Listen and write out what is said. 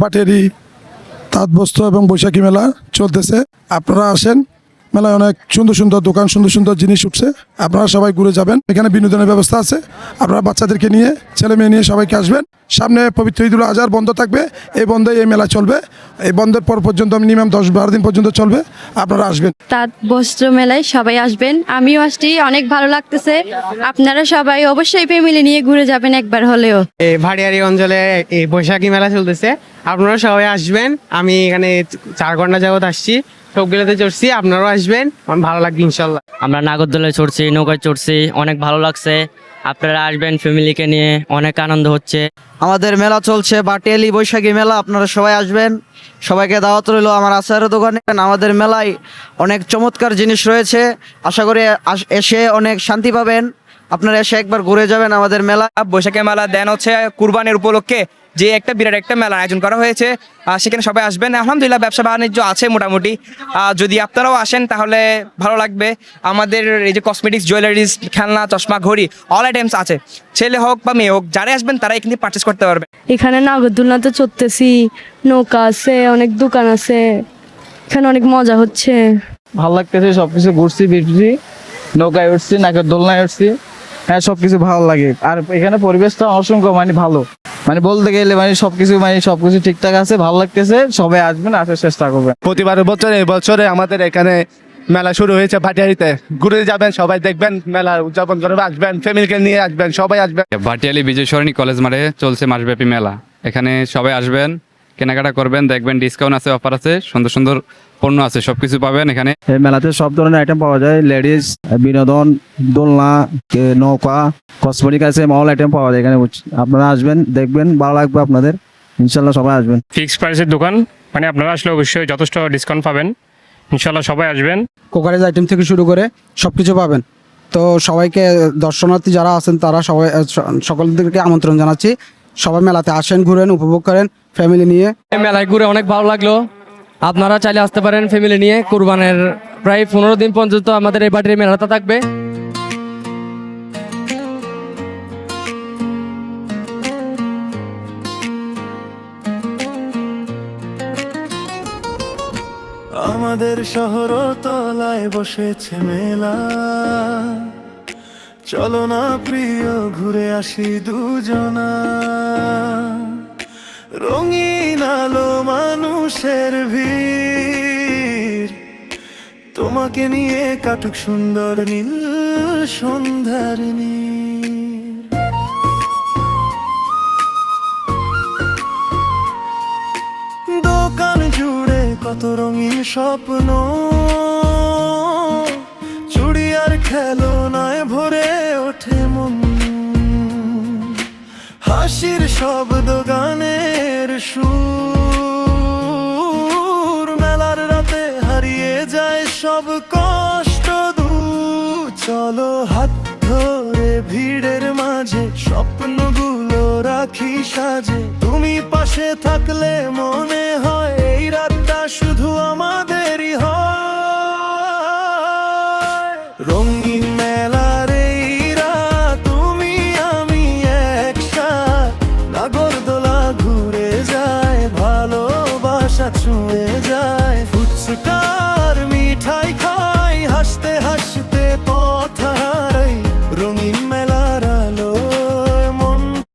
বাটেরি, তাঁত বস্ত্র এবং বৈশাখী মেলা চলতেছে। আপনারা আসেন, মেলায় অনেক সুন্দর সুন্দর দোকান, সুন্দর সুন্দর জিনিস উঠছে। আপনারা সবাই ঘুরে যাবেন। এখানে বিনোদনের ব্যবস্থা আছে। আপনারা বাচ্চাদেরকে নিয়ে, ছেলে মেয়ে নিয়ে সবাইকে আসবেন। সামনে পবিত্র ঈদুল আজহার বন্ধ থাকবে। এই বন্ধে এই মেলা চলবে। এই বন্ধের পর পর্যন্ত মিনিমাম 10-12 দিন পর্যন্ত চলবে। আপনারা আসবেন। তাঁত বস্ত্র মেলায় সবাই আসবেন, আমিও আসছি, অনেক ভালো লাগতেছে। আপনারা সবাই অবশ্যই ফ্যামিলি নিয়ে ঘুরে যাবেন একবার হলেও। এই ভাটিয়ারি অঞ্চলে এই বৈশাখী মেলা চলতেছে, আপনারা সবাই আসবেন। আমি এখানে 4 ঘন্টা যাবত আসছি, সবগুলোতে চড়ছি, আপনারাও আসবেন, আমার ভালো লাগবে ইনশাল্লাহ। আমরা নাগরদোলায় চড়ছি, নৌকায় চড়ছি, অনেক ভালো লাগছে। আপনারা আসবেন ফ্যামিলিকে নিয়ে, অনেক আনন্দ হচ্ছে। আমাদের মেলা চলছে বাটিয়ালি বৈশাখী মেলা, আপনারা সবাই আসবেন। সবাইকে দাওয়াত রইল আমার আচারের দোকানে। আমাদের মেলায় অনেক চমৎকার জিনিস রয়েছে, আশা করি এসে অনেক শান্তি পাবেন। আপনারা এসে একবার ঘুরে যাবেন আমাদের মেলা। বৈশাখী মেলা দেন হচ্ছে কুরবানির উপলক্ষে যে একটা বিরাট একটা মেলার আয়োজন করা হয়েছে, সেখানে সবাই আসবেন। আলহামদুলিল্লাহ ব্যবসা বাণিজ্য আছে মোটামুটি। যদি আপনারাও আসেন তাহলে ভালো লাগবে। আমাদের এই যে কসমেটিক্স, জুয়েলারিজ, খেলনা, চশমা, ঘড়ি, অল আইটেমস আছে। ছেলে হোক বা মেয়ে হোক, যারা আসবেন তারা এখানে পারচেস করতে পারবে। এখানে নাগরদোলনাতে চড়তেছি, নৌকা আছে, অনেক দোকান আছে, এখানে অনেক মজা হচ্ছে। ভালো লাগতেছে, সবকিছু ঘুরছি ফিরছি, নৌকায় উঠছি, নাগর দোলনায় উঠছি। হ্যাঁ, সবকিছু ভালো লাগে। আর এখানে পরিবেশটা অসংখ্য ভালো, বলতে গেলে সবকিছু ঠিকঠাক আছে, ভালো লাগতেছে। সবাই আসবেন, আসার চেষ্টা করবেন। প্রতিবার বছরে আমাদের এখানে মেলা শুরু হয়েছে ভাটিয়ালিতে। ঘুরে যাবেন, সবাই দেখবেন, মেলা উদযাপন করবে, আসবেন ফ্যামিলিকে নিয়ে আসবেন, সবাই আসবেন। ভাটিয়ালি বিজয় সরণি কলেজ মাঠে চলছে মাসব্যাপী মেলা। এখানে সবাই আসবেন, কেনাকাটা করবেন, দেখবেন ডিসকাউন্ট আছে, অফার আছে, সুন্দর সুন্দর পণ্য আছে, সবকিছু পাবেন এখানে। এই মেলাতে সব ধরনের আইটেম পাওয়া যায়, লেডিস, বিনোদন, দোলনা, নৌকা, কসমেটিক আছে, অল আইটেম পাওয়া যায় এখানে। আপনারা আসবেন, দেখবেন, ভালো লাগবে আপনাদের, ইনশাল্লাহ সবাই আসবেন। ফিক্সড প্রাইসের দোকান, আপনারা আসলে অবশ্যই যথেষ্ট ডিসকাউন্ট পাবেন, ইনশাল্লাহ সবাই আসবেন। কোকারেজ আইটেম থেকে শুরু করে সবকিছু পাবেন। তো সবাইকে, দর্শনার্থী যারা আছেন তারা সবাই, সকলদেরকে আমন্ত্রণ জানাচ্ছি। সবাই মেলাতে আসেন, ঘুরেন, উপভোগ করেন ফ্যামিলি নিয়ে। মেলায় ঘুরে অনেক ভালো লাগলো। আপনারা চাইলে আসতে পারেন ফ্যামিলি নিয়ে। কুরবানের প্রায় 15 দিন পর্যন্ত আমাদের এই বাটির মেলাটা থাকবে। আমাদের শহর তলায় বসেছে মেলা, চলো না প্রিয় ঘুরে আসি দুজনা। রঙিন আলো, মানুষের ভিড়, তোমাকে নিয়ে কাটুক সুন্দর নীল সন্ধ্যার নীল। দোকান জুড়ে কত রঙিন স্বপ্ন, চুড়ি আর খেলনায় ভরে ওঠে মন। হাসির শব্দ, গানের সুর, মেলার রাতে হারিয়ে যায় সব কষ্ট দূর। চলো হাত ধরে ভিড়ের মাঝে স্বপ্নগুলো রাখি সাজে। তুমি পাশে থাকলে মনে হয় এই রাতটা শুধু আমার।